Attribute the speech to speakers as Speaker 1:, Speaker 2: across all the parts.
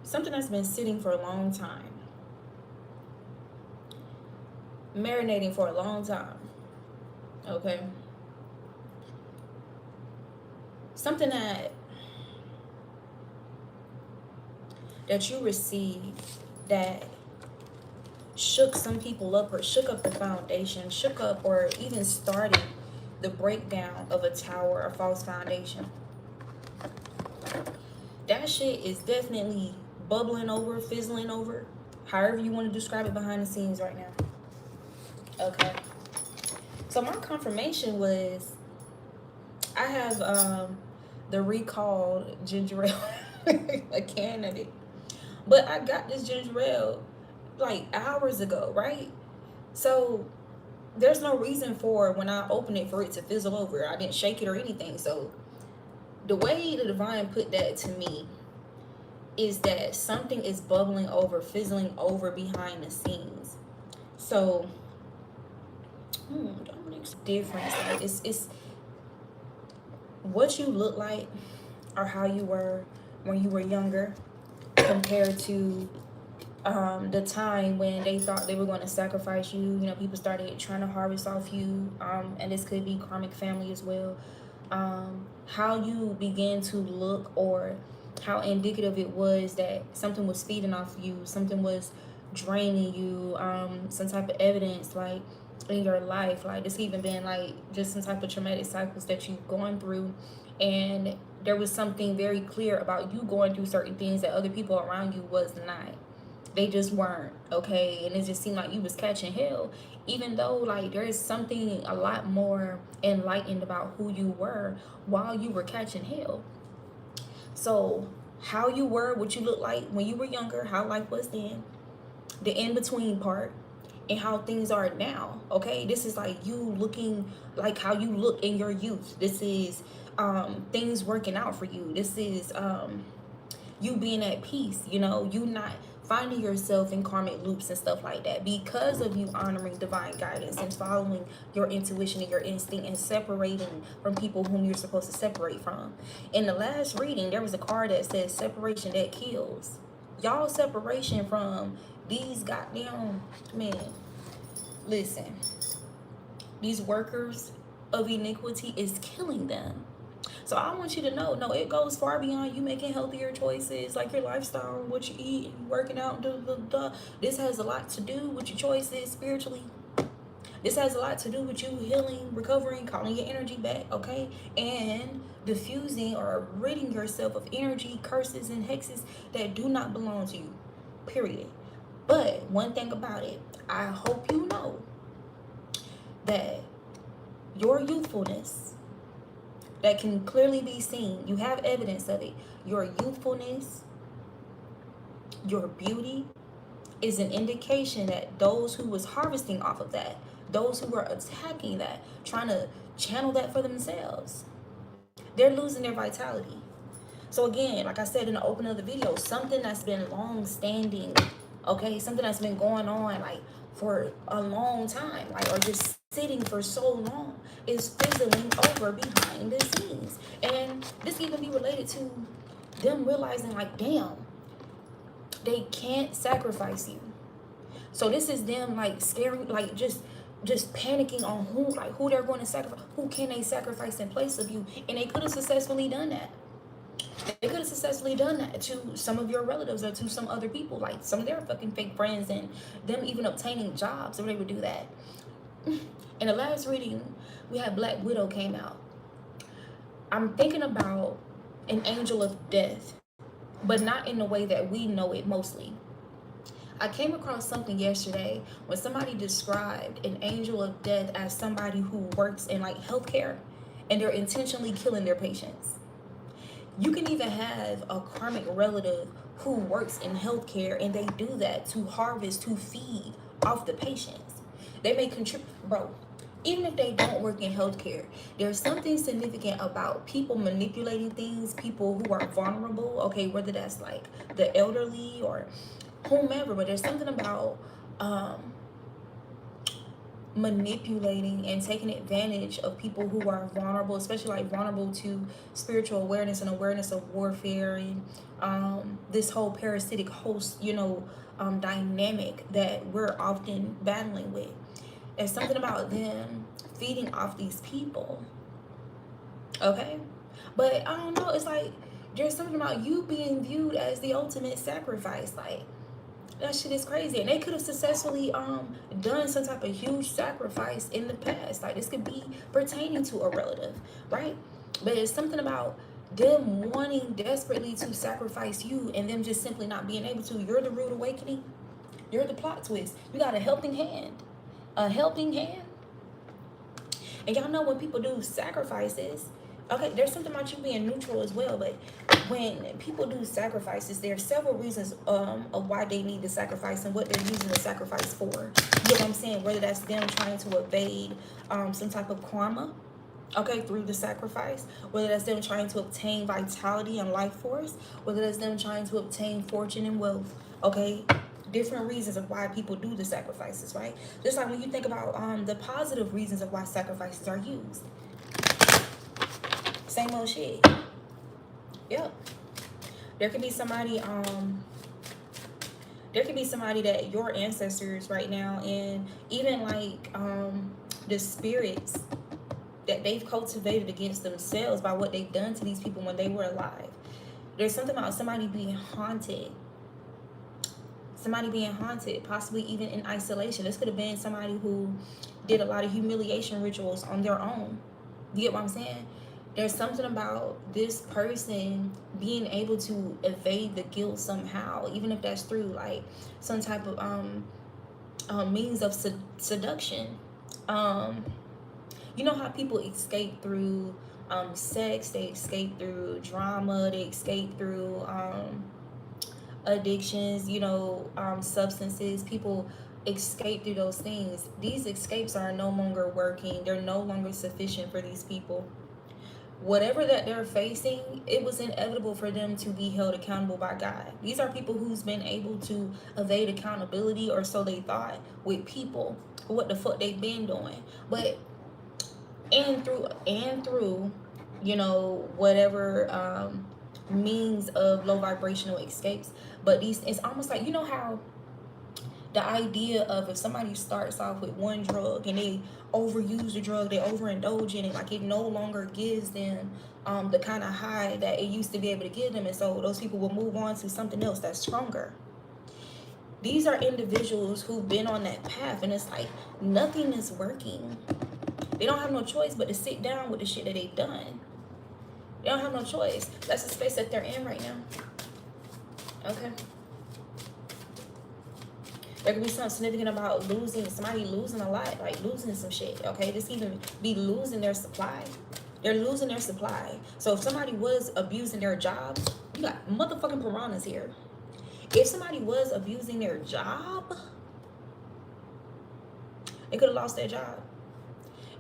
Speaker 1: something that's been sitting for a long time, marinating for a long time. Okay, something that you received that shook some people up, or shook up the foundation, shook up or even started the breakdown of a tower or false foundation. That shit is definitely bubbling over, fizzling over, however you want to describe it, behind the scenes right now. Okay. So my confirmation was, I have the recalled ginger ale, a can of it. But I got this ginger ale like hours ago, right? So there's no reason for, when I open it, for it to fizzle over. I didn't shake it or anything. So the way the divine put that to me is that something is bubbling over, fizzling over behind the scenes. So difference. Like it's what you look like, or how you were when you were younger, compared to the time when they thought they were going to sacrifice you. You know, people started trying to harvest off you, and this could be karmic family as well. How you began to look, or how indicative it was that something was feeding off you, something was draining you, some type of evidence, like in your life, like this even been like just some type of traumatic cycles that you've gone through, and there was something very clear about you going through certain things that other people around you was not. They just weren't, okay? And it just seemed like you was catching hell, even though like there is something a lot more enlightened about who you were while you were catching hell. So how you were, what you looked like when you were younger, how life was then, the in-between part, and how things are now. Okay, this is like you looking like how you look in your youth. This is things working out for you. This is you being at peace, you know, you not finding yourself in karmic loops and stuff like that, because of you honoring divine guidance and following your intuition and your instinct, and separating from people whom you're supposed to separate from. In the last reading, there was a card that says separation that kills. Y'all separation from these goddamn men. Listen, these workers of iniquity is killing them. So I want you to know, no, it goes far beyond you making healthier choices, like your lifestyle, what you eat, working out, This has a lot to do with your choices spiritually. This has a lot to do with you healing, recovering, calling your energy back, okay? And diffusing or ridding yourself of energy, curses, and hexes that do not belong to you, period. But one thing about it, I hope you know that your youthfulness, that can clearly be seen, you have evidence of it, your youthfulness, your beauty, is an indication that those who was harvesting off of that, those who were attacking that, trying to channel that for themselves, they're losing their vitality. So again, like I said in the opening of the video, something that's been long standing, okay, something that's been going on like for a long time, like, or just sitting for so long, is fizzling over behind the scenes. And this even be related to them realizing like, damn, they can't sacrifice you. So this is them like scaring, like just panicking on who they're going to sacrifice, who can they sacrifice in place of you. And they could have successfully done that. They could have successfully done that to some of your relatives, or to some other people, like some of their fucking fake friends, and them even obtaining jobs, if they would do that. In the last reading, we had Black Widow came out. I'm thinking about an angel of death, but not in the way that we know it mostly. I came across something yesterday when somebody described an angel of death as somebody who works in like healthcare, and they're intentionally killing their patients. You can even have a karmic relative who works in healthcare, and they do that to harvest, to feed off the patients. They may contribute, bro. Even if they don't work in healthcare, there's something significant about people manipulating things, people who are vulnerable, okay, whether that's like the elderly or whomever, but there's something about manipulating and taking advantage of people who are vulnerable, especially like vulnerable to spiritual awareness and awareness of warfare and this whole parasitic host, dynamic that we're often battling with. There's something about them feeding off these people, okay? But I don't know, it's like there's something about you being viewed as the ultimate sacrifice. Like, that shit is crazy. And they could have successfully done some type of huge sacrifice in the past. Like, this could be pertaining to a relative, right? But it's something about them wanting desperately to sacrifice you and them just simply not being able to. You're the rude awakening. You're the plot twist. You got a helping hand. A helping hand. And y'all know when people do sacrifices, okay, there's something about you being neutral as well, but when people do sacrifices, there are several reasons of why they need to sacrifice and what they're using the sacrifice for. You know what I'm saying? Whether that's them trying to evade some type of karma, okay, through the sacrifice, whether that's them trying to obtain vitality and life force, whether that's them trying to obtain fortune and wealth, okay? Different reasons of why people do the sacrifices, right? Just like when you think about the positive reasons of why sacrifices are used. Same old shit. Yep. There could be somebody that your ancestors right now, and even like the spirits that they've cultivated against themselves by what they've done to these people when they were alive. There's something about somebody being haunted, possibly even in isolation. This could have been somebody who did a lot of humiliation rituals on their own. You get what I'm saying? There's something about this person being able to evade the guilt somehow, even if that's through like some type of means of seduction. You know how people escape through sex, they escape through drama, they escape through addictions, substances. People escape through those things. These escapes are no longer working. They're no longer sufficient for these people. Whatever that they're facing, it was inevitable for them to be held accountable by God. These are people who's been able to evade accountability, or so they thought, with people, what the fuck they've been doing. But and through whatever means of low vibrational escapes. But it's almost like, how the idea of if somebody starts off with one drug and they overuse the drug, they overindulge in it, like it no longer gives them the kind of high that it used to be able to give them, and so those people will move on to something else that's stronger. These are individuals who've been on that path, and it's like nothing is working. They don't have no choice but to sit down with the shit that they've done. They don't have no choice. That's the space that they're in right now. Okay. There could be something significant about somebody losing a lot, like losing some shit, okay? This even be losing their supply. They're losing their supply. So if somebody was abusing their job, you got motherfucking piranhas here. If somebody was abusing their job, they could have lost their job.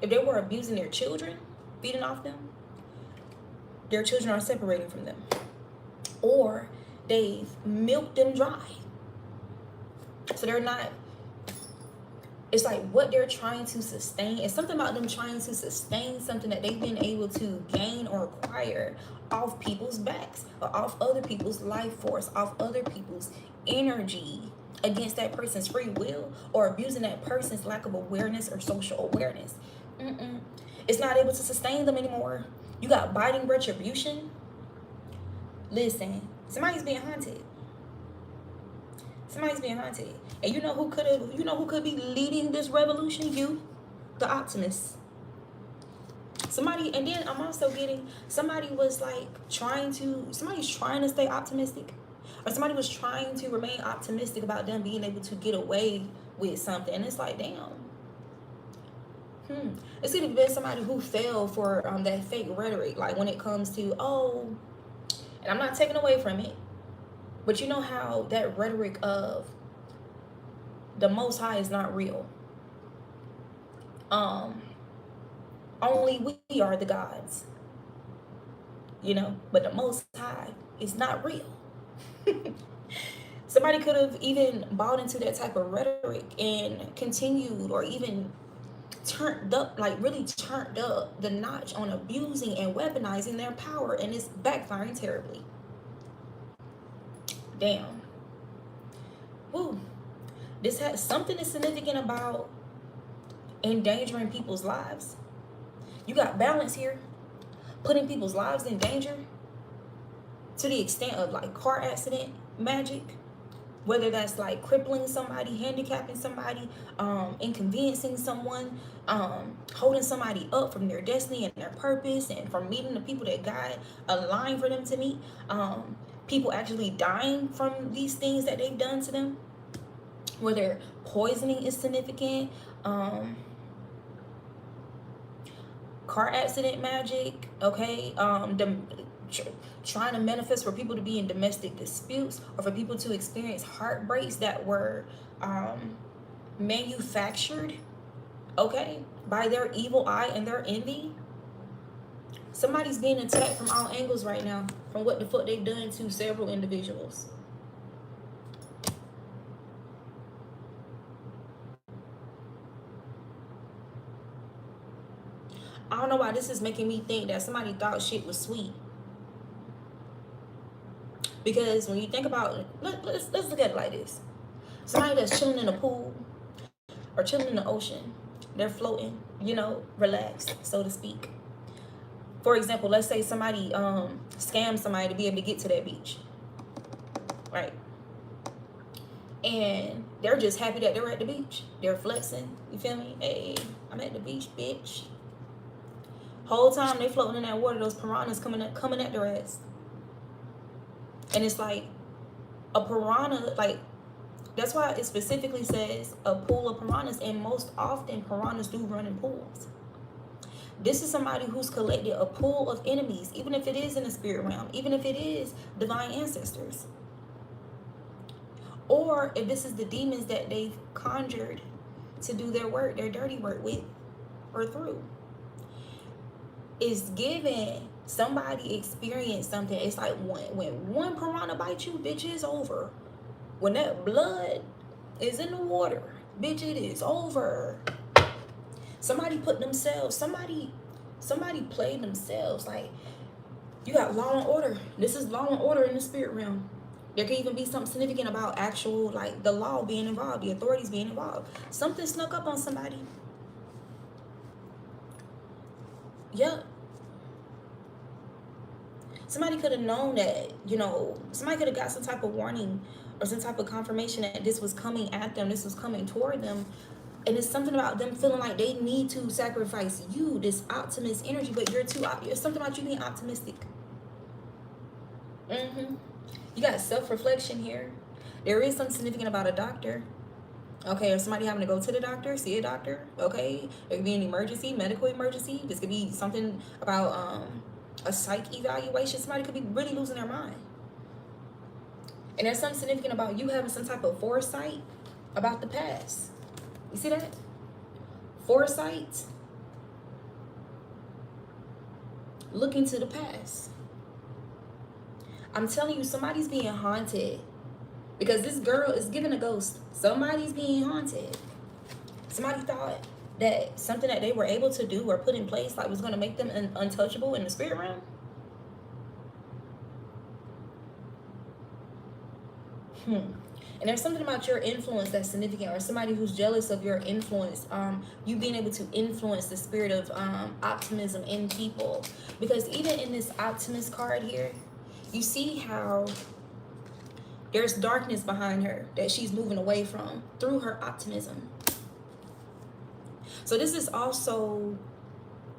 Speaker 1: If they were abusing their children, feeding off them, their children are separating from them. Or they've milked them dry. So they're not, it's like what they're trying to sustain. It's something about them trying to sustain something that they've been able to gain or acquire off people's backs, or off other people's life force, off other people's energy against that person's free will, or abusing that person's lack of awareness or social awareness. It's not able to sustain them anymore. You got biting retribution. Listen, somebody's being haunted. Somebody's being haunted. And you know who could be leading this revolution? You, the optimist. Somebody, and then I'm also getting, somebody's trying to stay optimistic. Or somebody was trying to remain optimistic about them being able to get away with something. And it's like, damn. It's gonna be somebody who fell for that fake rhetoric. Like when it comes to, and I'm not taking away from it, but you know how that rhetoric of the Most High is not real. Only we are the gods. But the Most High is not real. Somebody could have even bought into that type of rhetoric and continued, or even turned up, like really turned up the notch on abusing and weaponizing their power, and it's backfiring terribly. Damn. Woo. This has something is significant about endangering people's lives. You got balance here, putting people's lives in danger to the extent of like car accident magic, whether that's like crippling somebody, handicapping somebody, inconveniencing someone, holding somebody up from their destiny and their purpose and from meeting the people that God aligned for them to meet. People actually dying from these things that they've done to them, whether poisoning is significant, car accident magic, okay, trying to manifest for people to be in domestic disputes, or for people to experience heartbreaks that were manufactured, okay, by their evil eye and their envy. Somebody's being attacked from all angles right now from what the fuck they've done to several individuals. I don't know why this is making me think that somebody thought shit was sweet. Because when you think about it, let's look at it like this. Somebody that's chilling in a pool or chilling in the ocean, they're floating, you know, relaxed, so to speak. For example, let's say somebody scams somebody to be able to get to that beach, right? And they're just happy that they're at the beach. They're flexing, you feel me? Hey, I'm at the beach, bitch. Whole time they floating in that water, those piranhas coming at their ass. And it's like a piranha, like, that's why it specifically says a pool of piranhas, and most often piranhas do run in pools. This is somebody who's collected a pool of enemies, even if it is in the spirit realm, even if it is divine ancestors, or if this is the demons that they've conjured to do their work, their dirty work with or through. It's given somebody experience something. It's like when one piranha bites you, bitch, it's over. When that blood is in the water, bitch, it is over. Somebody put themselves, somebody played themselves. Like, you got law and order. This is law and order in the spirit realm. There can even be something significant about actual, like, the law being involved, the authorities being involved. Something snuck up on somebody. Yep. Somebody could have known that, you know, somebody could have got some type of warning or some type of confirmation that this was coming at them, this was coming toward them. And it's something about them feeling like they need to sacrifice you, this optimist energy, but you're too, it's something about you being optimistic. You got self-reflection here. There is something significant about a doctor. Okay, or somebody having to go to the doctor, see a doctor. Okay, there could be an emergency, medical emergency. This could be something about a psych evaluation. Somebody could be really losing their mind. And there's something significant about you having some type of foresight about the past. You see that? Foresight. Looking to the past. I'm telling you, somebody's being haunted. Because this girl is giving a ghost. Somebody's being haunted. Somebody thought that something that they were able to do or put in place, like, was going to make them untouchable in the spirit realm. And there's something about your influence that's significant, or somebody who's jealous of your influence. You being able to influence the spirit of optimism in people. Because even in this optimist card here, you see how there's darkness behind her that she's moving away from through her optimism. So this is also,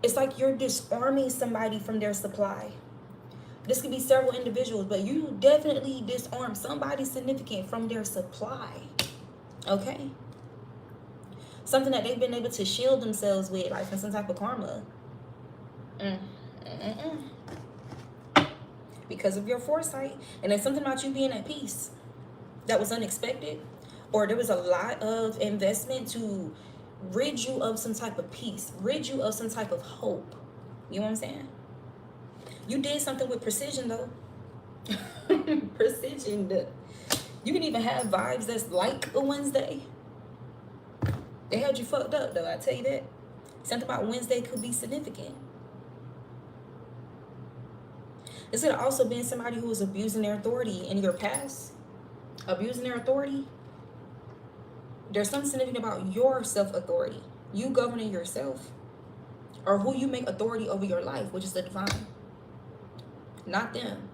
Speaker 1: it's like you're disarming somebody from their supply. This could be several individuals, but you definitely disarm somebody significant from their supply. Okay? Something that they've been able to shield themselves with, like from some type of karma. Because of your foresight. And there's something about you being at peace that was unexpected, or there was a lot of investment to rid you of some type of peace, rid you of some type of hope. You know what I'm saying? You did something with precision, though. Precision. You can even have vibes that's like a Wednesday. They had you fucked up, though, I tell you that. Something about Wednesday could be significant. This could have also been somebody who was abusing their authority in your past. Abusing their authority. There's something significant about your self-authority. You governing yourself. Or who you make authority over your life, which is the divine. Not them.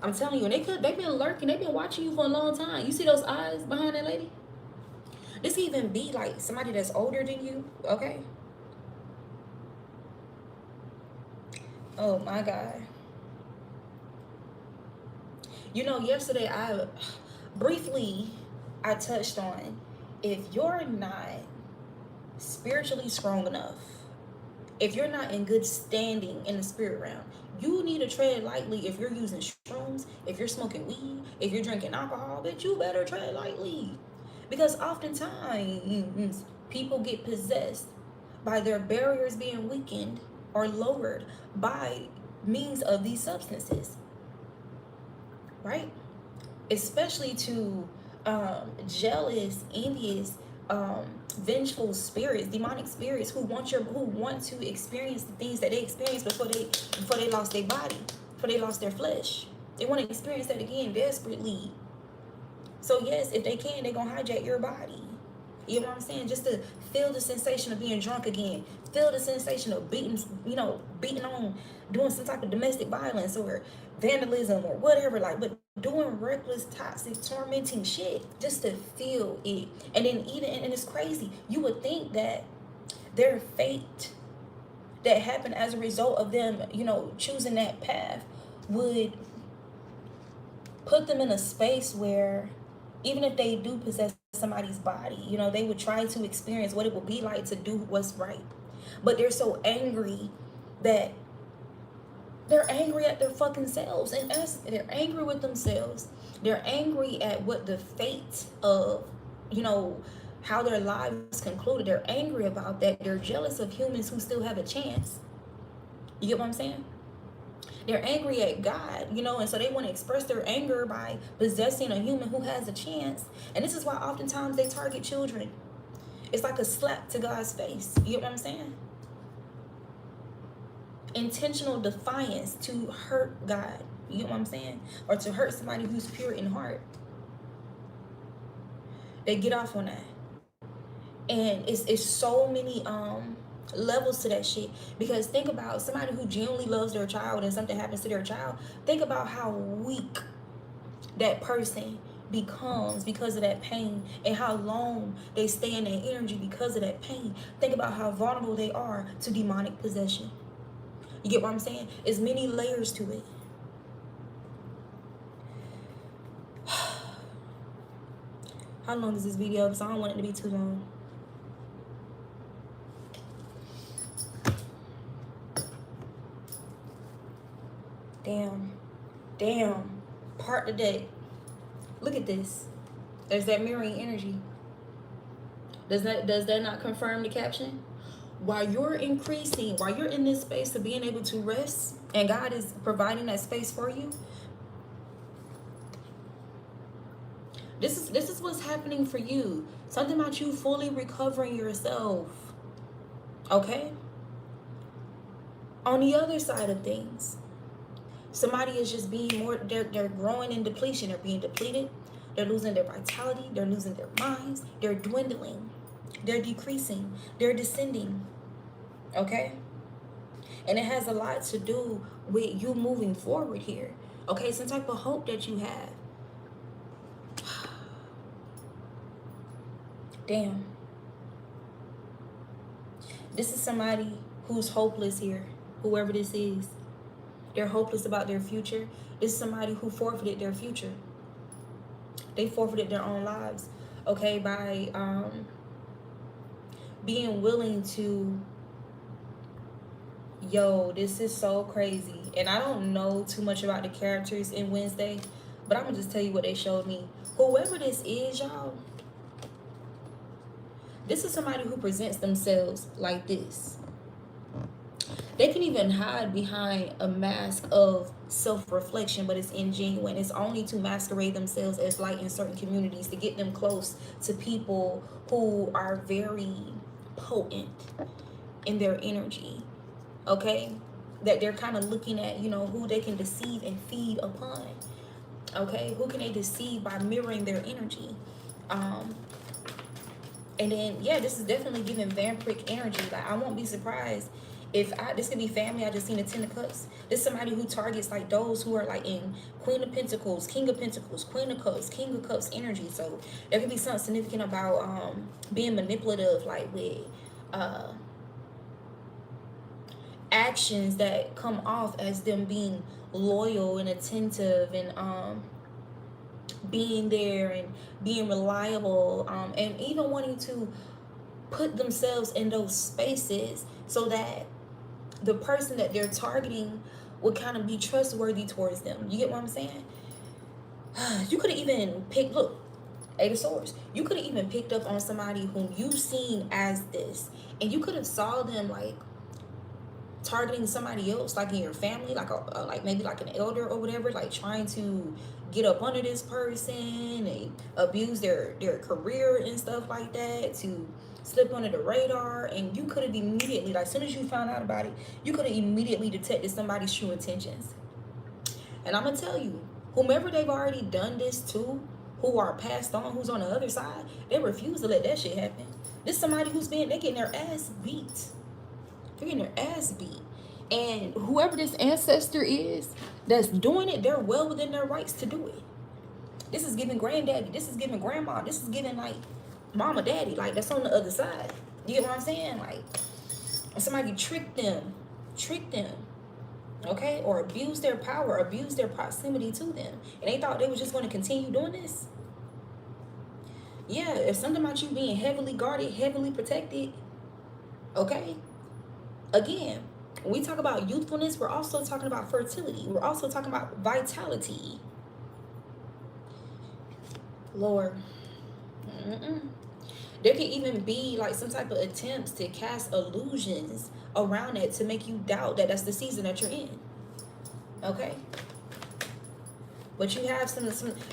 Speaker 1: I'm telling you, they've been lurking. They've been watching you for a long time. You see those eyes behind that lady? This can even be like somebody that's older than you, okay? Oh my God. You know, yesterday I touched on, if you're not spiritually strong enough, if you're not in good standing in the spirit realm, you need to tread lightly. If you're using shrooms, if you're smoking weed, if you're drinking alcohol, bitch, you better tread lightly. Because oftentimes people get possessed by their barriers being weakened or lowered by means of these substances, right? Especially to jealous, envious, vengeful spirits, demonic spirits who want to experience the things that they experienced before they lost their body, before they lost their flesh. They want to experience that again desperately. So yes, if they can, they're gonna hijack your body. You know what I'm saying? Just to feel the sensation of being drunk again, feel the sensation of beating on, doing some type of domestic violence or vandalism or whatever, like, but doing reckless, toxic, tormenting shit just to feel it. And then and it's crazy. You would think that their fate that happened as a result of them, choosing that path would put them in a space where even if they do possess somebody's body, they would try to experience what it would be like to do what's right. But they're so angry that they're angry at their fucking selves. And they're angry with themselves. They're angry at what the fate of, how their lives concluded. They're angry about that. They're jealous of humans who still have a chance. You get what I'm saying? They're angry at God, and so they want to express their anger by possessing a human who has a chance. And this is why oftentimes they target children. It's like a slap to God's face. You get what I'm saying? Intentional defiance to hurt God. You get what I'm saying? Or to hurt somebody who's pure in heart. They get off on that. And it's so many levels to that shit. Because think about somebody who genuinely loves their child and something happens to their child. Think about how weak that person becomes because of that pain, and how long they stay in that energy because of that pain. Think about how vulnerable they are to demonic possession. You get what I'm saying? There's many layers to it. How long is this video? Because I don't want it to be too long. Damn. Part the deck. Look at this. There's that mirroring energy. Does that not confirm the caption? While you're increasing, while you're in this space of being able to rest, and God is providing that space for you, this is what's happening for you. Something about you fully recovering yourself. Okay? On the other side of things, somebody is just being more, they're growing in depletion. They're being depleted. They're losing their vitality. They're losing their minds. They're dwindling. They're decreasing. They're descending. Okay? And it has a lot to do with you moving forward here. Okay? Some type of hope that you have. Damn. This is somebody who's hopeless here. Whoever this is. They're hopeless about their future. This is somebody who forfeited their future. They forfeited their own lives. Okay? By being willing to, this is so crazy. And I don't know too much about the characters in Wednesday, but I'm gonna just tell you what they showed me. Whoever this is, y'all, this is somebody who presents themselves like this. They can even hide behind a mask of self-reflection, but it's ingenuine. It's only to masquerade themselves as light in certain communities to get them close to people who are very potent in their energy, okay? That they're kind of looking at, you know, who they can deceive and feed upon, okay? Who can they deceive by mirroring their energy? And then, yeah, this is definitely giving vampiric energy. Like, I won't be surprised if this could be family. I just seen a 10 of cups. This is somebody who targets like those who are like in Queen of Pentacles, King of Pentacles, Queen of Cups, King of Cups energy. So there could be something significant about being manipulative, like with actions that come off as them being loyal and attentive and being there and being reliable, and even wanting to put themselves in those spaces so that the person that they're targeting would kind of be trustworthy towards them. You get what I'm saying? You could have even picked, look, Eight of Swords. You could have even picked up on somebody whom you've seen as this, and you could have saw them like targeting somebody else, like in your family, like like maybe like an elder or whatever, like trying to get up under this person and abuse their career and stuff like that, to slip under the radar. And you could have immediately, like as soon as you found out about it, you could have immediately detected somebody's true intentions. And I'm gonna tell you, whomever they've already done this to, who are passed on, who's on the other side, they refuse to let that shit happen. This is somebody who's been, they getting their ass beat. They're getting their ass beat. And whoever this ancestor is that's doing it, they're well within their rights to do it. This is giving granddaddy. This is giving grandma. This is giving like mama, daddy. Like that's on the other side. You get what I'm saying? Like somebody tricked them, okay? Or abuse their power, abuse their proximity to them. And they thought they was just going to continue doing this. Yeah, if something about you being heavily guarded, heavily protected, okay? Again, when we talk about youthfulness, we're also talking about fertility. We're also talking about vitality. Lord. There can even be like some type of attempts to cast illusions around it to make you doubt that that's the season that you're in. Okay? But you have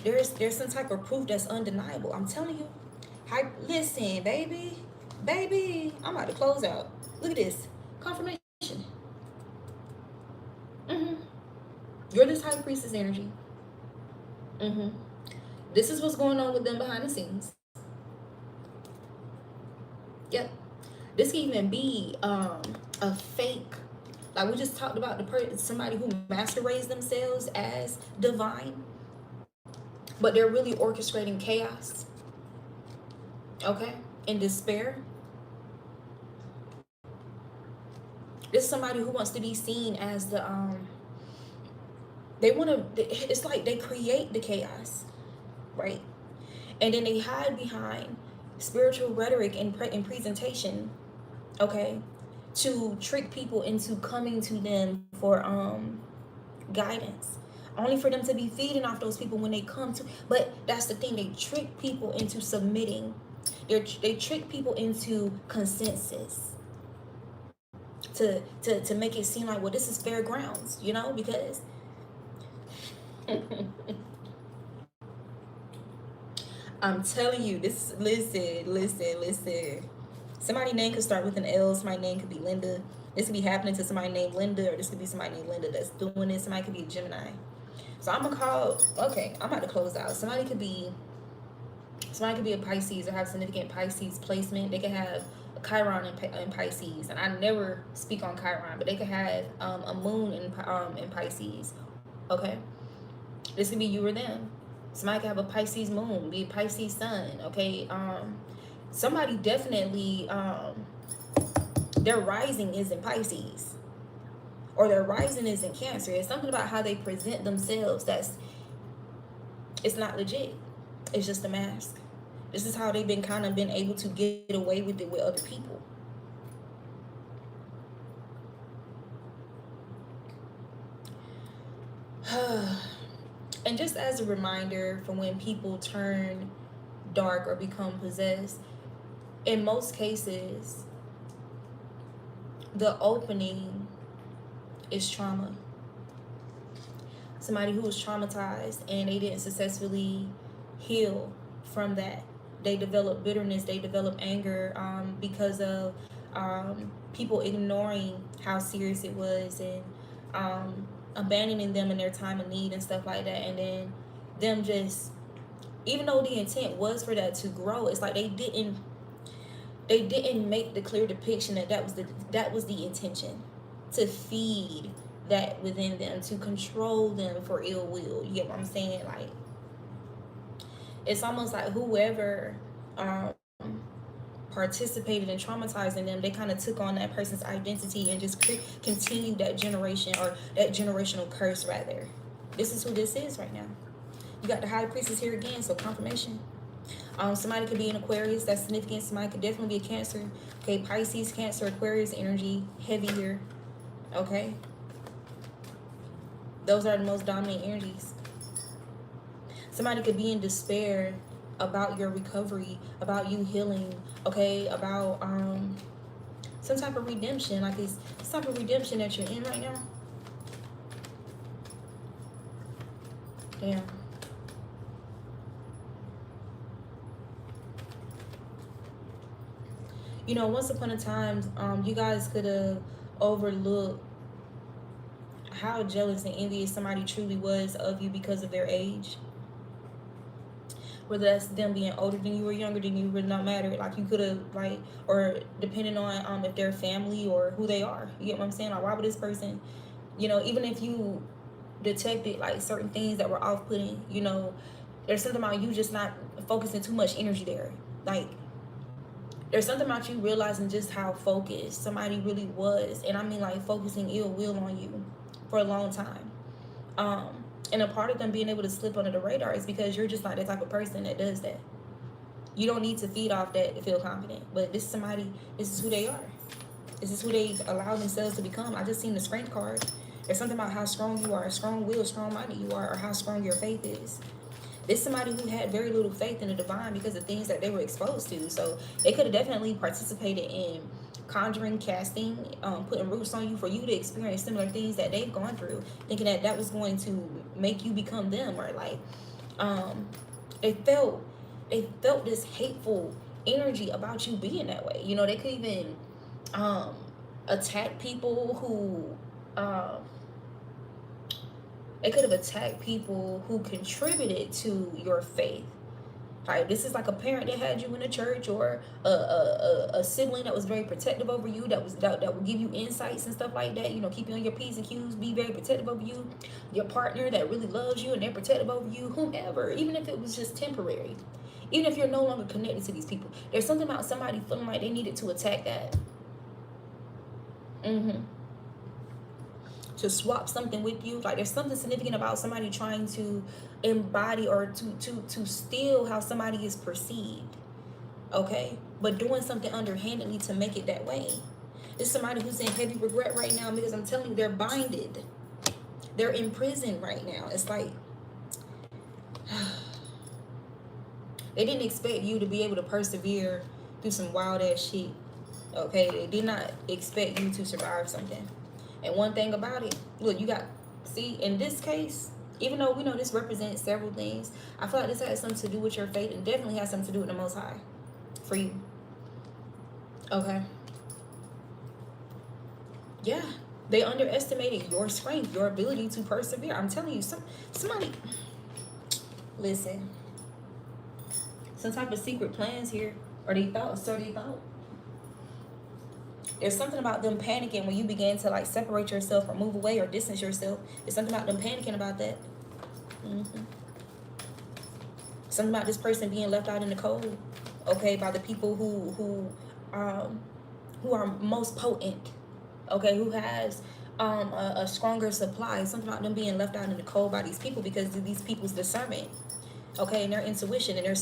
Speaker 1: there's some type of proof that's undeniable. I'm telling you. Listen, baby. I'm about to close out. Look at this. Confirmation. You're this high priestess energy. This is what's going on with them behind the scenes. Yep. This can even be a fake. Like we just talked about somebody who masquerades themselves as divine, but they're really orchestrating chaos. Okay? In despair. This is somebody who wants to be seen as the it's like they create the chaos, right? And then they hide behind spiritual rhetoric and presentation, okay, to trick people into coming to them for guidance, only for them to be feeding off those people when they come to. But that's the thing, they trick people into submitting. They trick people into consensus to make it seem like, well, this is fair grounds, you know, because I'm telling you, this. Listen. Somebody's name could start with an L. Somebody's name could be Linda. This could be happening to somebody named Linda, or this could be somebody named Linda that's doing this. Somebody could be a Gemini. So I'm gonna call. Okay, I'm about to close out. Somebody could be a Pisces or have significant Pisces placement. They could have a Chiron in Pisces, and I never speak on Chiron, but they could have a moon in Pisces. Okay, this could be you or them. Somebody could have a Pisces moon, be a Pisces sun. Okay, somebody definitely their rising is in Pisces, or their rising is in Cancer. It's something about how they present themselves it's not legit. It's just a mask. This is how they've been able to get away with it with other people. And just as a reminder for when people turn dark or become possessed, in most cases, the opening is trauma. Somebody who was traumatized and they didn't successfully heal from that. They develop bitterness, they develop anger because of people ignoring how serious it was, and abandoning them in their time of need and stuff like that. And then them just, even though the intent was for that to grow, it's like they didn't make the clear depiction that that was the intention, to feed that within them, to control them for ill will. You get what I'm saying? Like, it's almost like whoever participated in traumatizing them, they kind of took on that person's identity and just continued that generation, or that generational curse rather. This is who this is right now. You got the high priestess here again, so confirmation. Somebody could be an Aquarius, that's significant. Somebody could definitely be a Cancer. Okay, Pisces, Cancer, Aquarius energy, heavy here. Okay, those are the most dominant energies. Somebody could be in despair about your recovery, about you healing, okay, about some type of redemption, like this type of redemption that you're in right now. Damn. You know, once upon a time, you guys could have overlooked how jealous and envious somebody truly was of you because of their age. Whether that's them being older than you or younger than you, really don't matter. Like, you could have, like, or depending on if they're family or who they are. You get what I'm saying? Like, why would this person, you know, even if you detected like certain things that were off-putting, you know, there's something about you just not focusing too much energy there. Like, there's something about you realizing just how focused somebody really was. And I mean, like, focusing ill will on you for a long time. And a part of them being able to slip under the radar is because you're just not the type of person that does that. You don't need to feed off that to feel confident. But this is somebody, this is who they are. This is who they allow themselves to become. I just seen the strength card. There's something about how strong you are, strong will, strong-minded you are, or how strong your faith is. This is somebody who had very little faith in the divine because of things that they were exposed to. So they could have definitely participated in conjuring, casting, putting roots on you for you to experience similar things that they've gone through, thinking that that was going to make you become them, or like, they felt this hateful energy about you being that way. You know, they could even attack people who they could have attacked people who contributed to your faith. Like, this is like a parent that had you in the church, or a sibling that was very protective over you, that would give you insights and stuff like that, you know, keep you on your P's and Q's, be very protective over you. Your partner that really loves you and they're protective over you, whomever, even if it was just temporary, even if you're no longer connected to these people, there's something about somebody feeling like they needed to attack that. To swap something with you. Like, there's something significant about somebody trying to embody or to steal how somebody is perceived, okay, but doing something underhandedly to make it that way. It's somebody who's in heavy regret right now, because I'm telling you, they're binded, they're in prison right now. It's like they didn't expect you to be able to persevere through some wild ass shit, okay? They did not expect you to survive something. And one thing about it, look, you got, see, in this case, even though we know this represents several things, I feel like this has something to do with your faith, and definitely has something to do with the Most High for you. Okay. Yeah. They underestimated your strength, your ability to persevere. I'm telling you, somebody, listen, some type of secret plans here, or they thought. There's something about them panicking when you begin to like separate yourself or move away or distance yourself. There's something about them panicking about that. Something about this person being left out in the cold, okay, by the people who are most potent, okay, who has a stronger supply. Something about them being left out in the cold by these people because of these people's discernment, okay, and their intuition and their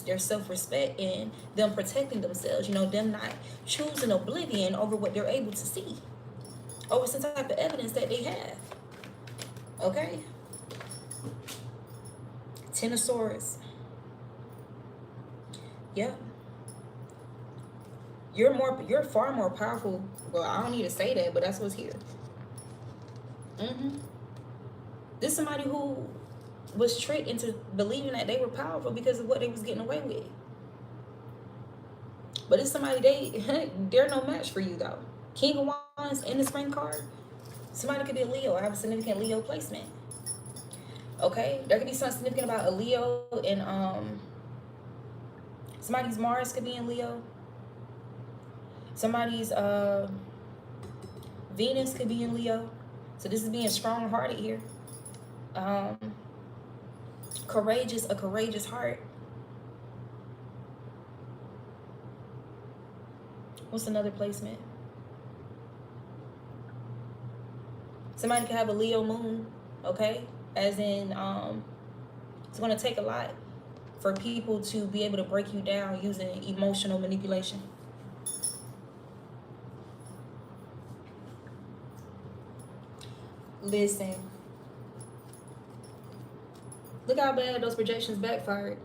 Speaker 1: their self-respect, and them protecting themselves, you know, them not choosing oblivion over what they're able to see, over some type of evidence that they have, okay? Ten of Swords. Yep. You're far more powerful. Well, I don't need to say that, but that's what's here. This is somebody who was tricked into believing that they were powerful because of what they was getting away with. But it's somebody, they're no match for you though. King of Wands in the spring card. Somebody could be a Leo. I have a significant Leo placement. Okay, there could be something significant about a Leo, and somebody's Mars could be in Leo. Somebody's Venus could be in Leo. So this is being strong-hearted here. Courageous, a courageous heart. What's another placement? Somebody could have a Leo moon, okay? As in, it's going to take a lot for people to be able to break you down using emotional manipulation. Listen. Look how bad those projections backfired.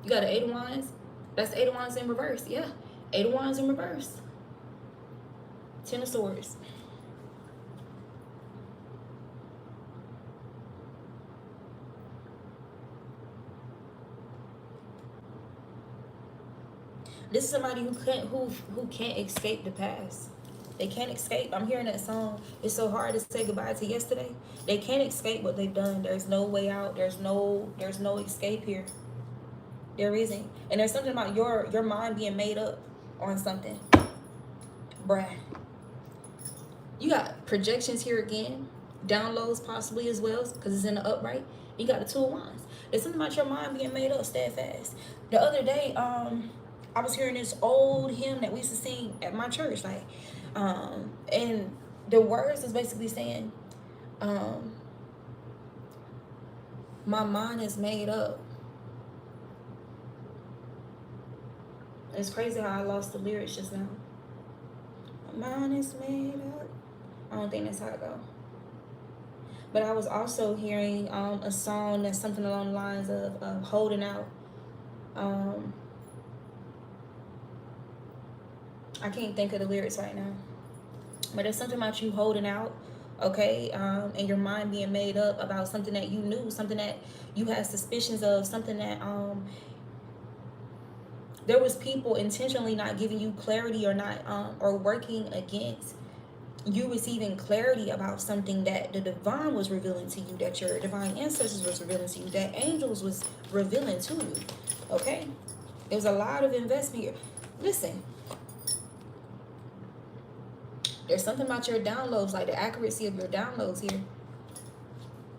Speaker 1: You got an 8 of Wands. That's 8 of Wands in reverse. Yeah. 8 of Wands in reverse. 10 of Swords. This is somebody who can't escape the past. They can't escape. I'm hearing that song. It's so hard to say goodbye to yesterday. They can't escape what they've done. There's no way out. There's no escape here. There isn't. And there's something about your mind being made up on something. Bruh. You got projections here again. Downloads possibly as well, because it's in the upright. You got the 2 of Wands. There's something about your mind being made up, steadfast. The other day, I was hearing this old hymn that we used to sing at my church, like, and the words is basically saying, my mind is made up. It's crazy how I lost the lyrics just now. My mind is made up. I don't think that's how it goes. But I was also hearing a song that's something along the lines of holding out. I can't think of the lyrics right now. But there's something about you holding out, okay? And your mind being made up about something that you knew, something that you had suspicions of, something that there was people intentionally not giving you clarity or not or working against you receiving clarity about something that the divine was revealing to you, that your divine ancestors was revealing to you, that angels was revealing to you, okay? There's a lot of investment here. Listen, there's something about your downloads, like the accuracy of your downloads here.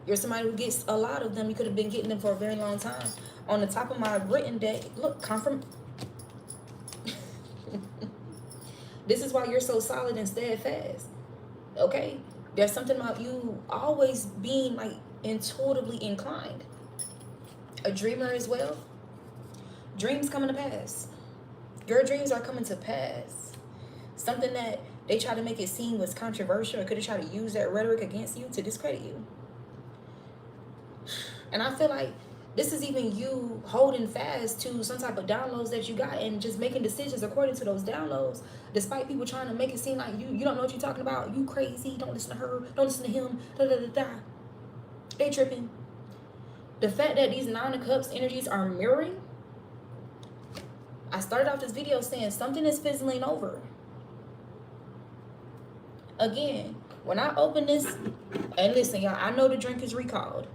Speaker 1: You're somebody who gets a lot of them. You could have been getting them for a very long time. On the top of my written deck, look, this is why you're so solid and steadfast. Okay? There's something about you always being like intuitively inclined. A dreamer as well. Dreams coming to pass. Your dreams are coming to pass. Something that they try to make it seem was controversial, or could have tried to use that rhetoric against you to discredit you. And I feel like this is even you holding fast to some type of downloads that you got and just making decisions according to those downloads, despite people trying to make it seem like you don't know what you're talking about. You crazy. Don't listen to her. Don't listen to him. Da, da, da, da. They tripping. The fact that these 9 of Cups energies are mirroring, I started off this video saying something is fizzling over. Again, when I open this, and listen, y'all, I know the drink is recalled.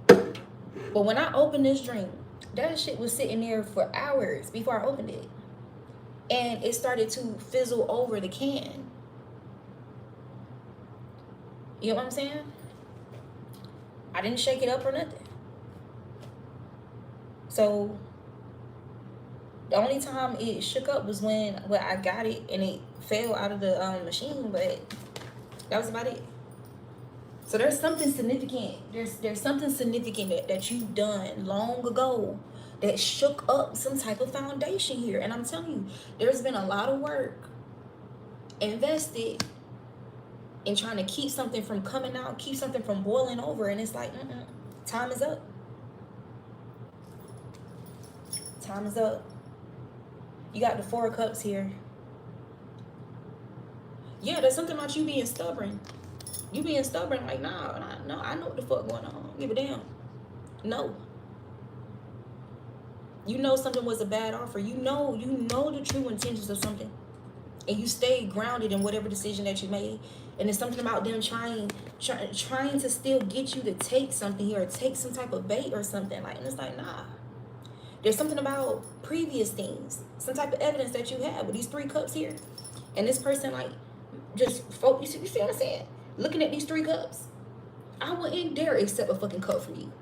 Speaker 1: But when I opened this drink, that shit was sitting there for hours before I opened it. And it started to fizzle over the can. You know what I'm saying? I didn't shake it up or nothing. So the only time it shook up was when I got it and it fell out of the machine, but that was about it. So there's something significant. There's something significant that you've done long ago that shook up some type of foundation here. And I'm telling you, there's been a lot of work invested in trying to keep something from coming out, keep something from boiling over. And it's like, time is up. Time is up. You got the 4 of Cups here. Yeah, there's something about you being stubborn. You being stubborn, like, no, I know what the fuck going on. Give a damn. No. You know something was a bad offer. You know the true intentions of something. And you stay grounded in whatever decision that you made. And it's something about them trying to still get you to take something here or take some type of bait or something. Like, and it's like, nah. There's something about previous things, some type of evidence that you have with these 3 cups here. And this person, like, just focus. You see what I'm saying? Looking at these 3 cups. I wouldn't dare accept a fucking cup from you.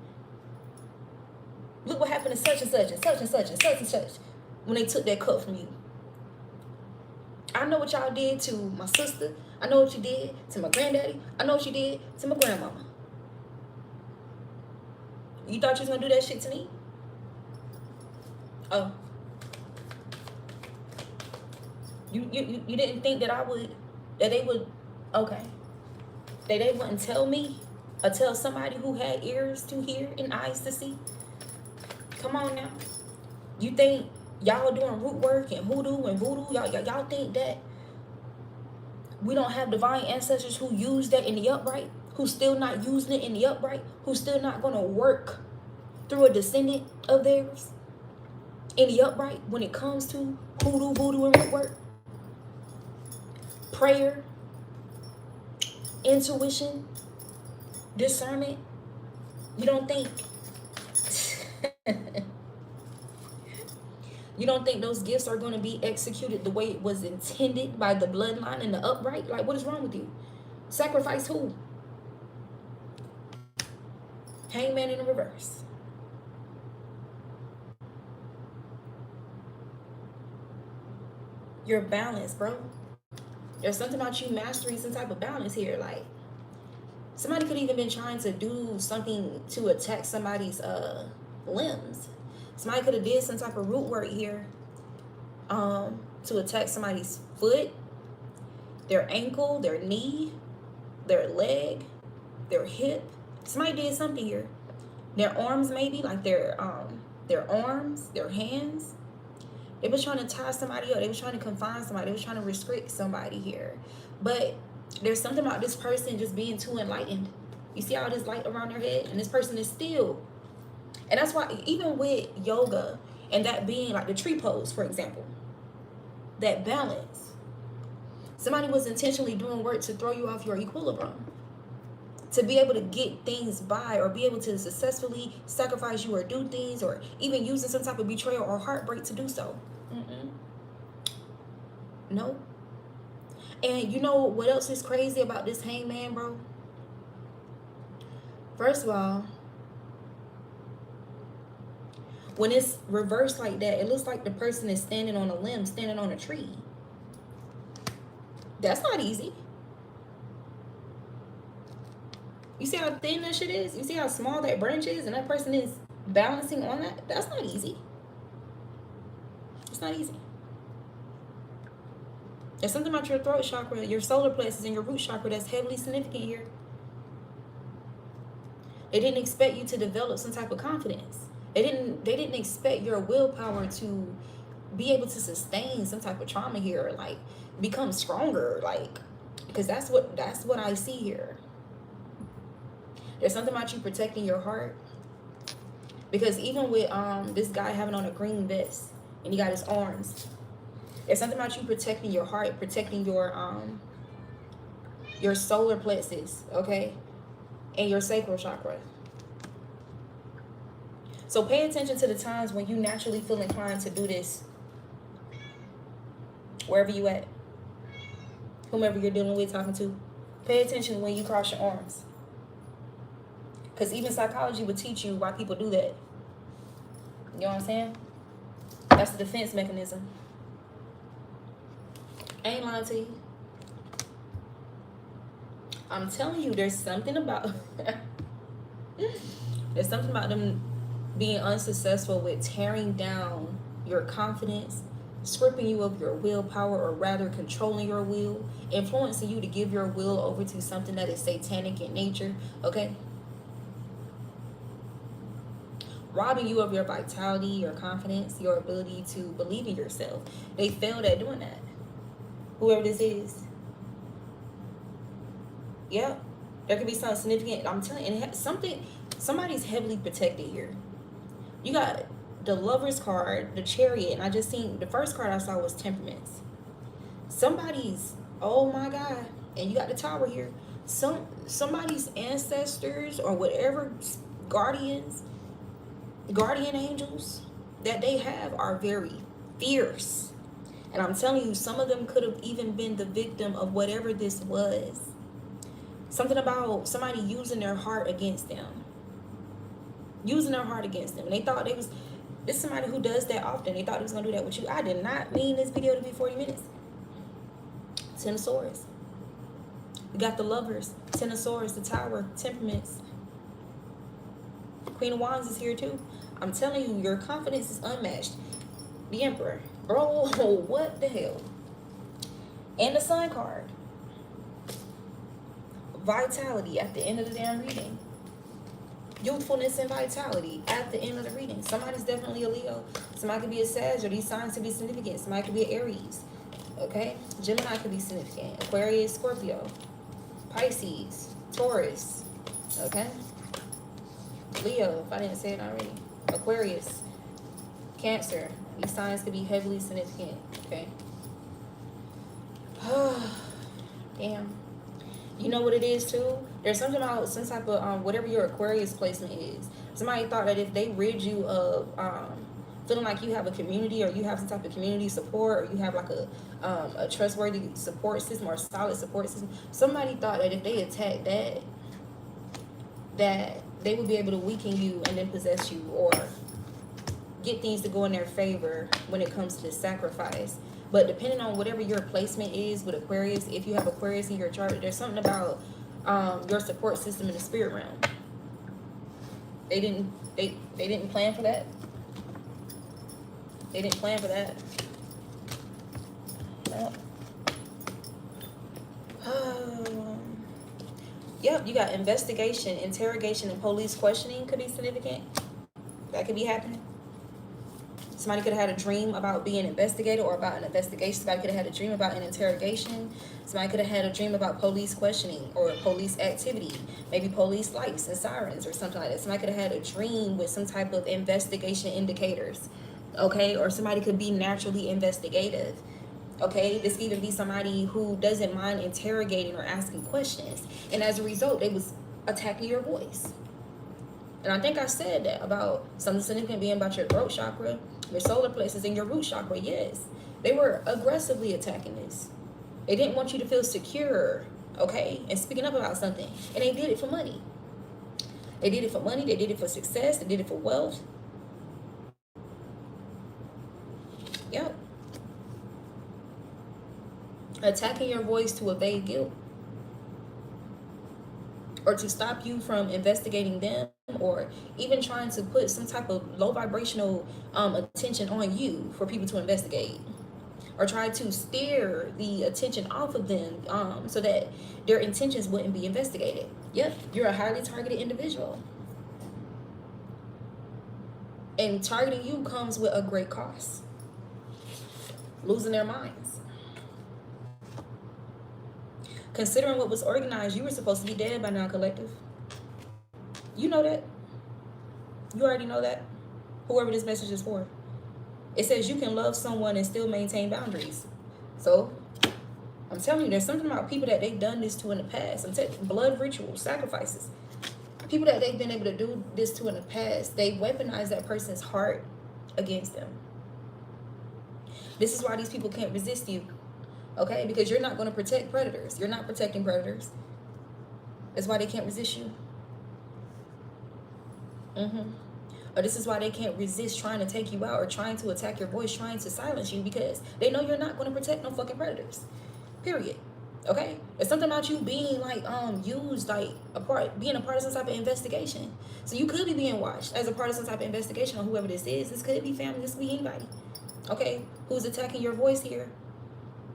Speaker 1: Look what happened to such and such and such and such and such and such when they took that cup from you. I know what y'all did to my sister. I know what you did to my granddaddy. I know what you did to my grandmama. You thought you was gonna do that shit to me? Oh. You didn't think that they would, okay. That they wouldn't tell me or tell somebody who had ears to hear and eyes to see? Come on now. You think y'all doing root work and hoodoo and voodoo? Y'all think that we don't have divine ancestors who use that in the upright? Who's still not using it in the upright? Who's still not going to work through a descendant of theirs in the upright when it comes to hoodoo, voodoo, and root work? Prayer, intuition, discernment. You don't think you don't think those gifts are going to be executed the way it was intended by the bloodline and the upright? Like, what is wrong with you? Sacrifice who? Hangman in the reverse. You're balanced, bro. There's something about you mastering some type of balance here. Like, somebody could even been trying to do something to attack somebody's limbs. Somebody could have did some type of root work here to attack somebody's foot, their ankle, their knee, their leg, their hip. Somebody did something here. Their arms, maybe, like their arms, their hands. They was trying to tie somebody up. They was trying to confine somebody. They was trying to restrict somebody here. But there's something about this person just being too enlightened. You see all this light around their head? And this person is still. And that's why even with yoga and that being like the tree pose, for example, that balance. Somebody was intentionally doing work to throw you off your equilibrium. To be able to get things by or be able to successfully sacrifice you or do things or even using some type of betrayal or heartbreak to do so. No. And you know what else is crazy about this hangman, bro? First of all, when it's reversed like that, it looks like the person is standing on a limb, standing on a tree. That's not easy. You see how thin that shit is? You see how small that branch is? And that person is balancing on that? That's not easy. It's not easy. There's something about your throat chakra, your solar plexus, and your root chakra that's heavily significant here. They didn't expect you to develop some type of confidence. They didn't expect your willpower to be able to sustain some type of trauma here, like become stronger, like, because that's what I see here. There's something about you protecting your heart. Because even with this guy having on a green vest and he got his arms, there's something about you protecting your heart, protecting your solar plexus, okay? And your sacral chakra. So pay attention to the times when you naturally feel inclined to do this. Wherever you at. Whomever you're dealing with, talking to. Pay attention when you cross your arms. Because even psychology would teach you why people do that. You know what I'm saying? That's the defense mechanism. I ain't lying to you. I'm telling you, there's something about them being unsuccessful with tearing down your confidence, stripping you of your willpower, or rather controlling your will, influencing you to give your will over to something that is satanic in nature, okay? Robbing you of your vitality, your confidence, your ability to believe in yourself. They failed at doing that. Whoever this is. Yeah. There could be something significant. I'm telling you, somebody's heavily protected here. You got the Lover's card, the Chariot, and I just seen the first card I saw was Temperaments. Somebody's, oh my God, and you got the Tower here. Somebody's ancestors or whatever guardian angels that they have are very fierce. And I'm telling you, some of them could have even been the victim of whatever this was. Something about somebody using their heart against them. Using their heart against them. And they thought they was, this is somebody who does that often. They thought he was going to do that with you. I did not mean this video to be 40 minutes. Ten of Swords. We got the Lovers. Ten of Swords, the Tower, Temperaments. Queen of Wands is here too. I'm telling you, your confidence is unmatched. The Emperor. Bro, what the hell? And the Sun card. Vitality at the end of the damn reading. Youthfulness and vitality at the end of the reading. Somebody's definitely a Leo. Somebody could be a Sag, or these signs could be significant. Somebody could be an Aries. Okay? Gemini could be significant. Aquarius, Scorpio. Pisces. Taurus. Okay? Leo, if I didn't say it already. Aquarius. Cancer. These signs could be heavily significant. Okay? Damn. You know what it is too? There's something about some type of whatever your Aquarius placement is. Somebody thought that if they rid you of feeling like you have a community, or you have some type of community support, or you have like a trustworthy support system or a solid support system, somebody thought that if they attack that they would be able to weaken you and then possess you, or get things to go in their favor when it comes to sacrifice. But depending on whatever your placement is with Aquarius, if you have Aquarius in your chart, there's something about your support system in the spirit realm. They didn't plan for that. They didn't plan for that. Yep, you got investigation, interrogation, and police questioning could be significant. That could be happening. Somebody could have had a dream about being investigated or about an investigation. Somebody could have had a dream about an interrogation. Somebody could have had a dream about police questioning or police activity. Maybe police lights and sirens or something like that. Somebody could have had a dream with some type of investigation indicators. Okay? Or somebody could be naturally investigative. Okay? This could even be somebody who doesn't mind interrogating or asking questions. And as a result, they was attacking your voice. And I think I said that about something significant being about your throat chakra, your solar plexus, and your root chakra. Yes, they were aggressively attacking this. They didn't want you to feel secure, okay, and speaking up about something. And they did it for money. They did it for money. They did it for success. They did it for wealth. Yep. Attacking your voice to evade guilt, or to stop you from investigating them, or even trying to put some type of low vibrational attention on you for people to investigate, or try to steer the attention off of them so that their intentions wouldn't be investigated. Yep, you're a highly targeted individual. And targeting you comes with a great cost. Losing their minds. Considering what was organized, you were supposed to be dead by now, collective. You know that. You already know that. Whoever this message is for. It says you can love someone and still maintain boundaries. So, I'm telling you, there's something about people that they've done this to in the past. I'm telling you, blood rituals, sacrifices. People that they've been able to do this to in the past, they weaponize that person's heart against them. This is why these people can't resist you. Okay, because you're not going to protect predators. You're not protecting predators. That's why they can't resist you. Or this is why they can't resist trying to take you out, or trying to attack your voice, trying to silence you, because they know you're not going to protect no fucking predators. Period. Okay? It's something about you being like used, like being a part of some type of investigation. So you could be being watched as a part of some type of investigation on whoever this is. This could be family. This could be anybody. Okay? Who's attacking your voice here?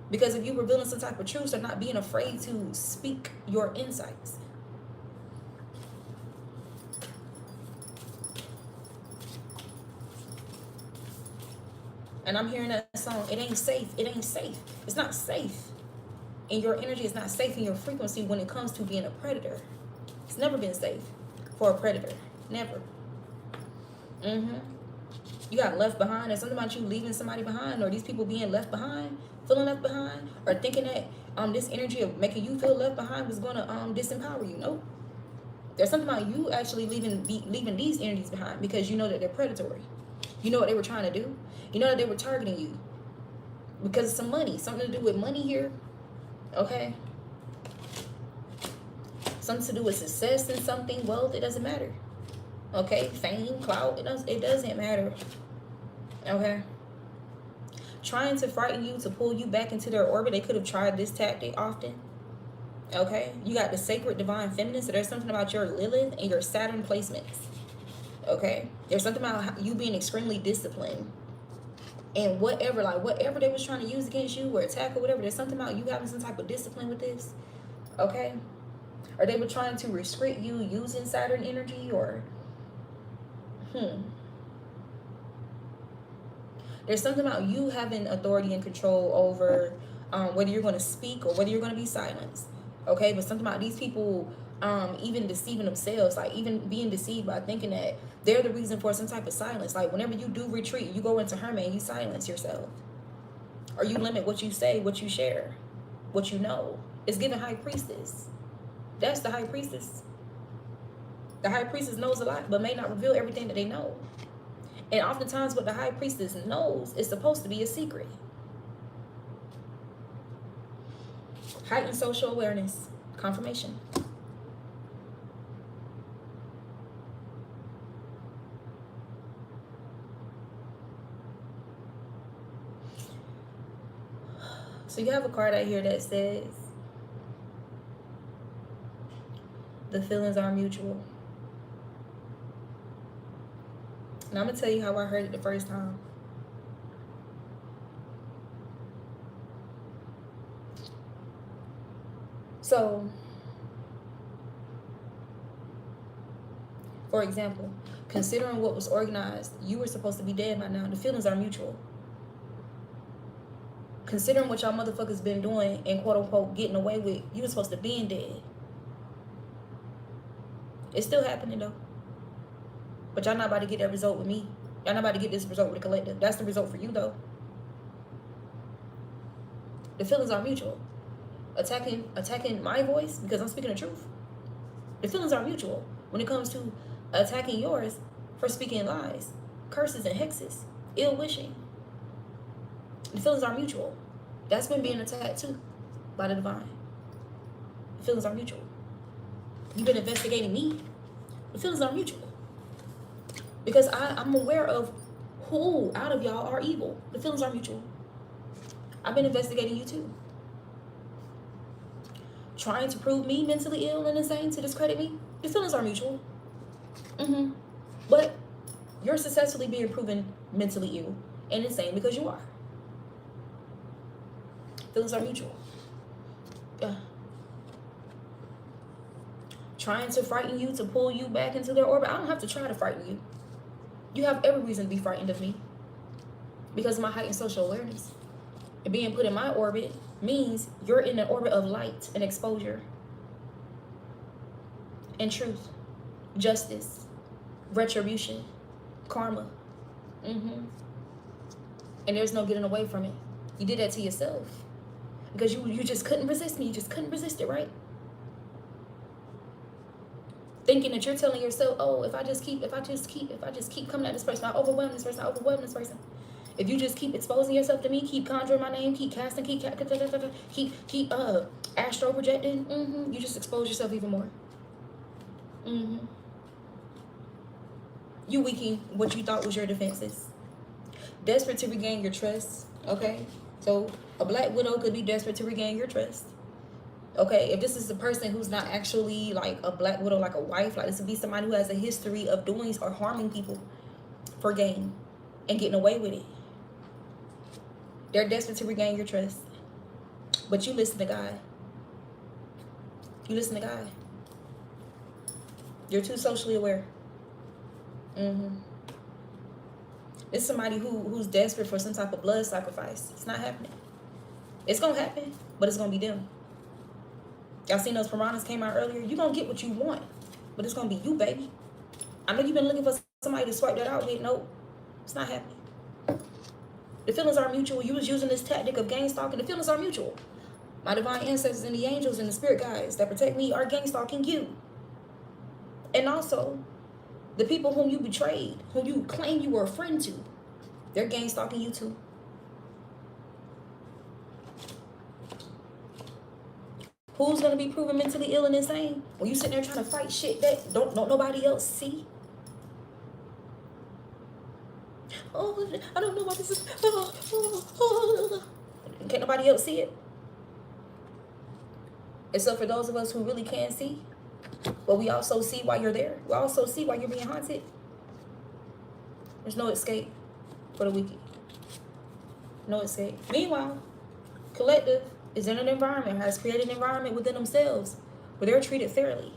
Speaker 1: Because if you were revealing some type of truth, or not being afraid to speak your insights. And I'm hearing that song, it ain't safe. It ain't safe. It's not safe. And your energy is not safe in your frequency when it comes to being a predator. It's never been safe for a predator. Never. You got left behind. There's something about you leaving somebody behind, or these people being left behind, feeling left behind, or thinking that this energy of making you feel left behind was gonna disempower you. Nope. There's something about you actually leaving these energies behind because you know that they're predatory. You know what they were trying to do. You know that they were targeting you because of some money, something to do with money here. Okay. Something to do with success in something, wealth. It doesn't matter. Okay, fame, clout. It doesn't matter. Okay. Trying to frighten you to pull you back into their orbit. They could have tried this tactic often. Okay, you got the sacred divine feminine, so there's something about your Lilith and your Saturn placements. Okay, there's something about you being extremely disciplined and whatever they was trying to use against you or attack or whatever. There's something about you having some type of discipline with this. Okay, or they were trying to restrict you using Saturn energy, or there's something about you having authority and control over whether you're going to speak or whether you're going to be silenced. Okay, but something about these people even deceiving themselves, like even being deceived by thinking that they're the reason for some type of silence. Like whenever you do retreat, you go into hermit and you silence yourself, or you limit what you say, what you share, what you know. It's given high priestess. That's the high priestess. The high priestess knows a lot but may not reveal everything that they know, and oftentimes what the high priestess knows is supposed to be a secret. Heightened social awareness. Confirmation. So you have a card out here that says, the feelings are mutual. And I'm going to tell you how I heard it the first time. So, for example, considering what was organized, you were supposed to be dead by now. The feelings are mutual. Considering what y'all motherfuckers been doing and quote unquote getting away with, you were supposed to be dead. It's still happening though. But y'all not about to get that result with me. Y'all not about to get this result with the collective. That's the result for you though. The feelings are mutual. Attacking my voice because I'm speaking the truth. The feelings are mutual. When it comes to attacking yours for speaking lies, curses and hexes, ill wishing, the feelings are mutual. That's been being attacked too by the divine. The feelings are mutual. You've been investigating me. The feelings are mutual. Because I'm aware of who out of y'all are evil. The feelings are mutual. I've been investigating you too. Trying to prove me mentally ill and insane to discredit me. The feelings are mutual. But you're successfully being proven mentally ill and insane because you are. Feelings are mutual. Trying to frighten you to pull you back into their orbit. I don't have to try to frighten you. You have every reason to be frightened of me because of my heightened social awareness. And being put in my orbit means you're in an orbit of light and exposure and truth, justice, retribution, karma. And there's no getting away from it. You did that to yourself because you just couldn't resist me. You just couldn't resist it, right? Thinking that you're telling yourself, oh, if I just keep coming at this person, I overwhelm this person. If you just keep exposing yourself to me, keep conjuring my name, keep casting, keep astro projecting, you just expose yourself even more. You weaken what you thought was your defenses. Desperate to regain your trust, okay? So a black widow could be desperate to regain your trust. Okay, if this is a person who's not actually like a black widow, like a wife, like this would be somebody who has a history of doing or harming people for gain and getting away with it. They're desperate to regain your trust. But you listen to God. You listen to God. You're too socially aware. It's somebody who's desperate for some type of blood sacrifice. It's not happening. It's going to happen, but it's going to be them. Y'all seen those piranhas came out earlier? You're going to get what you want, but it's going to be you, baby. I know you've been looking for somebody to swipe that out with. Nope. It's not happening. The feelings are mutual. You was using this tactic of gang stalking. The feelings are mutual. My divine ancestors and the angels and the spirit guides that protect me are gang stalking you. And also, the people whom you betrayed, whom you claim you were a friend to, they're gang stalking you too. Who's gonna be proven mentally ill and insane when you sitting there trying to fight shit that don't nobody else see? Oh, I don't know what this is. Can't nobody else see it? Except for those of us who really can see. But we also see why you're there. We also see why you're being haunted. There's no escape for the wicked. No escape. Meanwhile, collective is in an environment, has created an environment within themselves where they're treated fairly.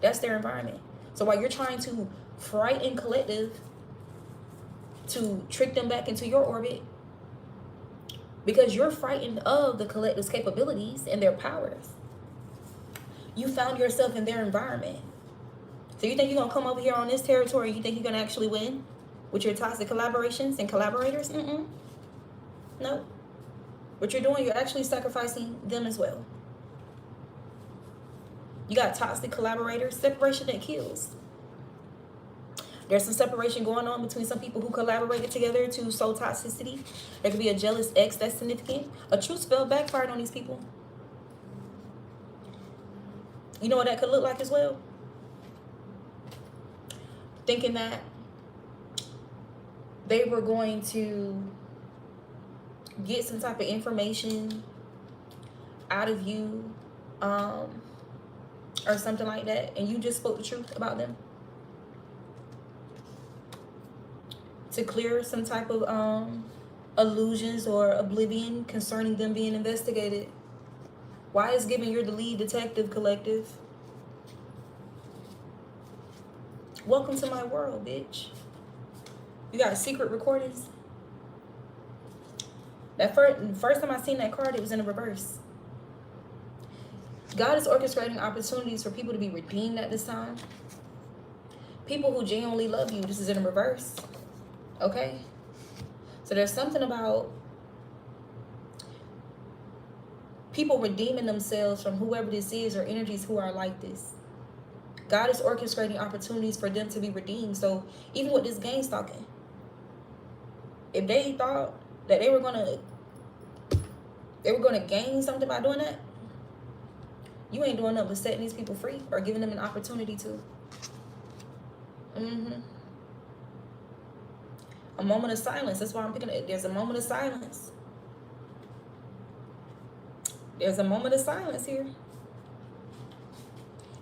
Speaker 1: That's their environment. So while you're trying to frighten collective to trick them back into your orbit, because you're frightened of the collective's capabilities and their powers, you found yourself in their environment. So you think you're gonna come over here on this territory, you think you're gonna actually win with your toxic collaborations and collaborators? No. What you're doing, you're actually sacrificing them as well. You got toxic collaborators, separation that kills. There's some separation going on between some people who collaborated together to sow toxicity. There could be a jealous ex that's significant. A truth spell backfired on these people. You know what that could look like as well? Thinking that they were going to get some type of information out of you, or something like that, and you just spoke the truth about them to clear some type of illusions or oblivion concerning them being investigated. Why is giving you're the lead detective, collective? Welcome to my world, bitch. You got secret recordings. That first time I seen that card, it was in the reverse. God is orchestrating opportunities for people to be redeemed at this time. People who genuinely love you. This is in the reverse. Okay? So there's something about people redeeming themselves from whoever this is or energies who are like this. God is orchestrating opportunities for them to be redeemed. So even with this gang stalking, if they thought that they were gonna gain something by doing that, you ain't doing nothing but setting these people free or giving them an opportunity to. A moment of silence. That's why I'm picking it. There's a moment of silence. There's a moment of silence here.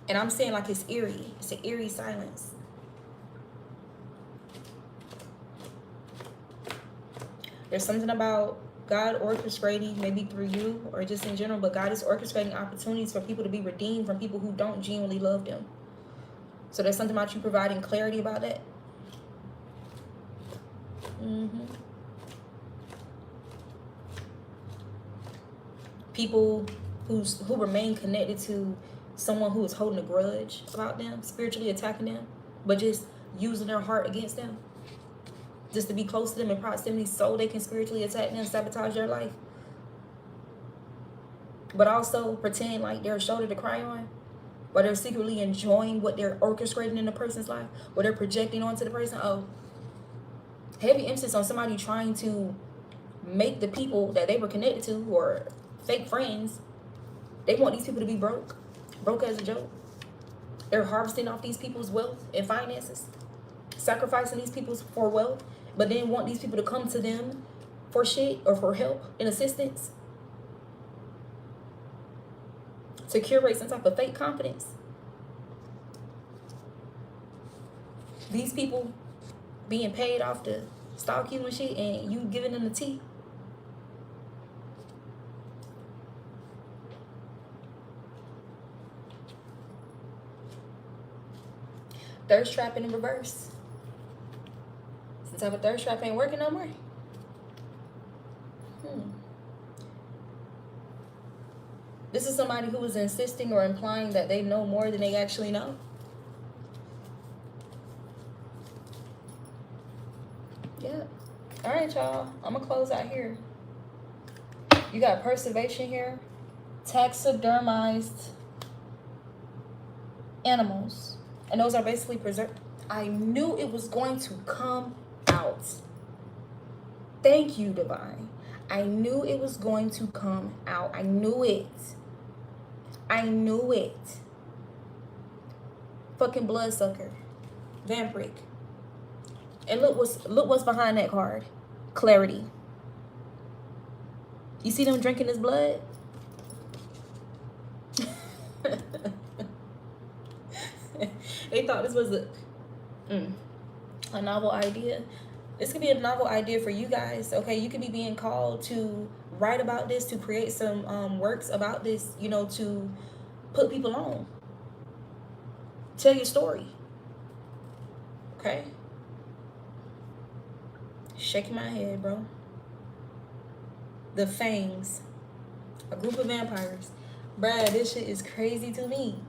Speaker 1: And I'm saying like it's eerie. It's an eerie silence. There's something about God orchestrating, maybe through you or just in general, but God is orchestrating opportunities for people to be redeemed from people who don't genuinely love them. So there's something about you providing clarity about that. People who remain connected to someone who is holding a grudge about them, spiritually attacking them, but just using their heart against them, just to be close to them in proximity so they can spiritually attack them, sabotage their life, but also pretend like they're a shoulder to cry on, but they're secretly enjoying what they're orchestrating in the person's life, what they're projecting onto the person. Oh, heavy emphasis on somebody trying to make the people that they were connected to, who are fake friends, they want these people to be broke as a joke. They're harvesting off these people's wealth and finances, sacrificing these people for wealth, but then want these people to come to them for shit or for help and assistance to curate some type of fake confidence. These people being paid off to stalk you and shit, and you giving them the tea. Thirst trap in reverse. Some type of thirst trap ain't working no more. This is somebody who is insisting or implying that they know more than they actually know. Yeah. All right, y'all. I'm going to close out here. You got preservation here. Taxidermized animals. And those are basically preserved. I knew it was going to come out. Thank you, Divine. I knew it was going to come out. I knew it. I knew it. Fucking bloodsucker. Vampiric. And look what's behind that card. Clarity. You see them drinking his blood? They thought this was a novel idea. This could be a novel idea for you guys. Okay, you could be being called to write about this, to create some works about this, you know, to put people on. Tell your story. Okay? Shaking my head, bro. The Fangs. A group of vampires. Bruh, this shit is crazy to me.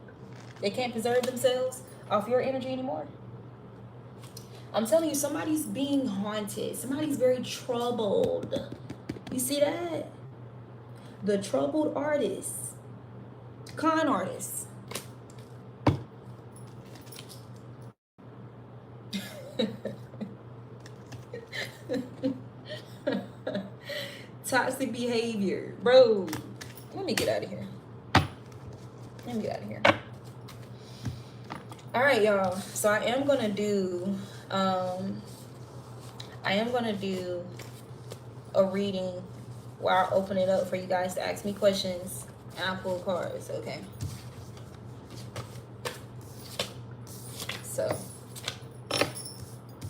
Speaker 1: They can't preserve themselves off your energy anymore. I'm telling you, somebody's being haunted. Somebody's very troubled. You see that? The troubled artist. Con artist. Toxic behavior. Bro, let me get out of here. Let me get out of here. All right, y'all. So I am going to do a reading where I open it up for you guys to ask me questions and I pull cards, okay? So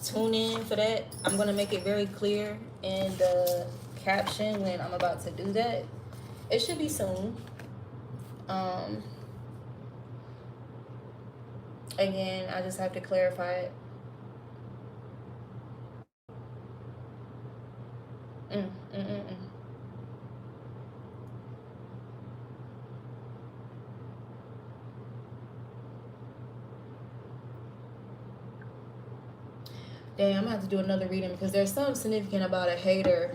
Speaker 1: tune in for that. I'm going to make it very clear in the caption when I'm about to do that. It should be soon. Again, I just have to clarify it. Damn, I'm gonna have to do another reading because there's something significant about a hater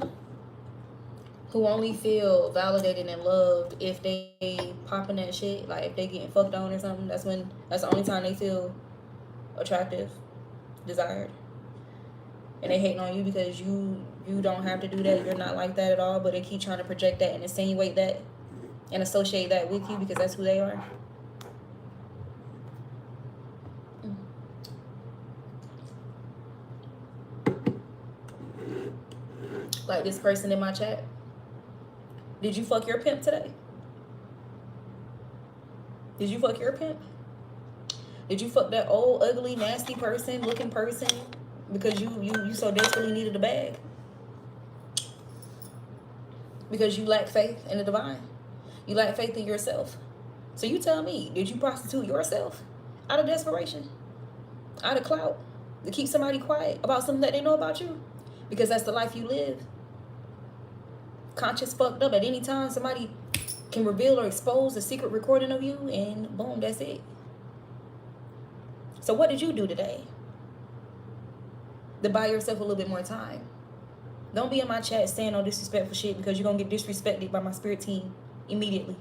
Speaker 1: who only feel validated and loved if they popping that shit, like if they getting fucked on or something. That's the only time they feel attractive, desired. And they hating on you because you don't have to do that. You're not like that at all, but they keep trying to project that and insinuate that and associate that with you because that's who they are. Like this person in my chat. Did you fuck your pimp today? Did you fuck your pimp? Did you fuck that old, ugly, nasty person, looking person because you so desperately needed a bag? Because you lack faith in the divine. You lack faith in yourself. So you tell me, did you prostitute yourself out of desperation? Out of clout? To keep somebody quiet about something that they know about you? Because that's the life you live. Conscious fucked up. At any time, somebody can reveal or expose a secret recording of you, and boom, that's it. So what did you do today to buy yourself a little bit more time? Don't be in my chat saying no disrespectful shit because you're going to get disrespected by my spirit team immediately.